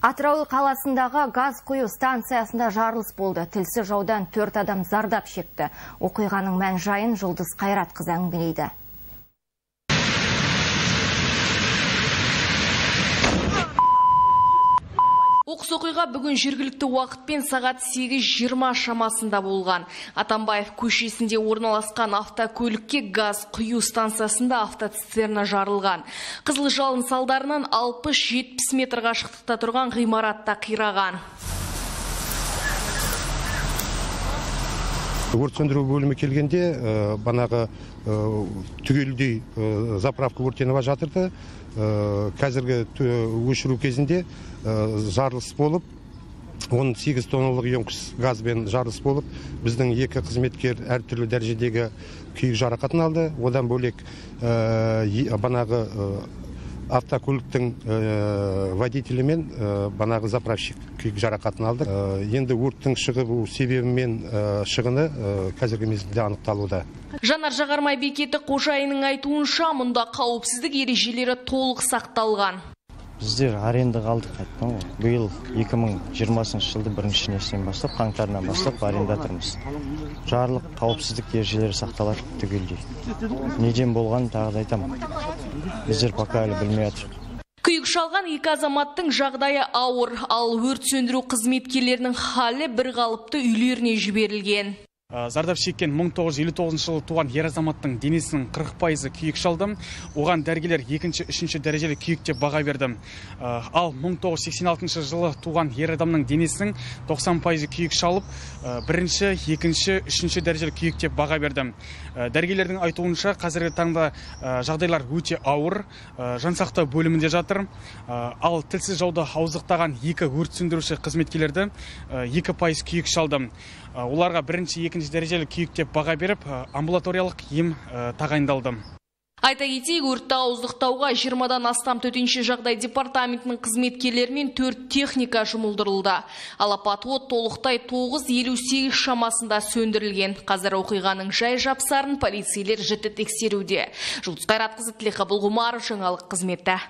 Атырау қаласындағы газ құю станциясында жарылыс болды. Тілсіз жаудан 4 адам зардап шекті. Оқиғаның мән жайын Жұлдыз Қайратқызы әңгімелейді. Оқыс оқиға бүгін жергілікті уақытпен сағат 8:20 шамасында болған. Атамбаев көшесінде орналасқан автокөлікке газ құю станциясында автоцистерна жарылған. Қызыл жалын салдарынан 60-70 метр қашықтықта тұрған ғимаратта қираған. Өрт сөндіру бөлімі келгенде банағы түгелдей заправка өртеніп жатырды. Қазіргі өшіру кезінде жарылыс болып, 18 тонналық ұйымқыш газбен жарылыс болып, біздің 2 қызметкер әртүрлі дәрежедегі күйік жарақатын алды. Одан бөлек банағы автокөліктің водителі мен банағы заправщик күйік жарақатын алды. Енді өрттің шығу себебі мен шығыны қазіргі мезгілде анықталуда. Жанар жағармай бекеті қожайының айтуынша, мұнда қауіпсіздік ережелері толық сақталған. Біздер арендаға алдық айттым ғой. Биыл 2020 жылды 1-ші бастап, қаңтарынан бастап арендатормыз. Жарлық қауіпсіздік ережелері сақталады түгелдей. Неден болғанын тағы да айтамын. Біздер пока әлі білмей жатырмыз. Күйік шалған 2 азаматтың жағдайы ауыр, ал өрт сөндіру қызметкерлерінің халі бір қалыпты үйлеріне жіберілген. Зардап шеккен 1959 жылы туған ер азаматтың денесінің 40% күйік шалды. Оған дәрігерлер 2-3 дәрежелі күйік деп баға берді. Ал 1986 жылы туған ер адамның денесінің 90% күйік шалып, 1-2, 3 дәрежелі күйік деп баға берді. Дәрігерлердің айтуынша қазіргі таңда жағдайлар өте ауыр, жансақтау бөлімінде жатыр. Ал тілсіз жауды ауыздықтаған 2 өрт сөндіруші қызметкерлерді 2% күйік шалды. Оларға 1-2 дәрежелі күйік деп баға беріп, амбулаториялық ем тағайындалды. Айта кетейік, өртті ауыздықтауға 20-дан астам төтенше жағдай департаментінің қызметкерлерімен 4 техника жұмылдырылды. Ал апат от толықтай 9:58 шамасында сөндірілген. Қазір оқиғаның жай жапсарын полицейлер жіті тексеруде. Жұлдыз Қайратқызы, Тілек Абылғұмаров, жаңалық қызметі.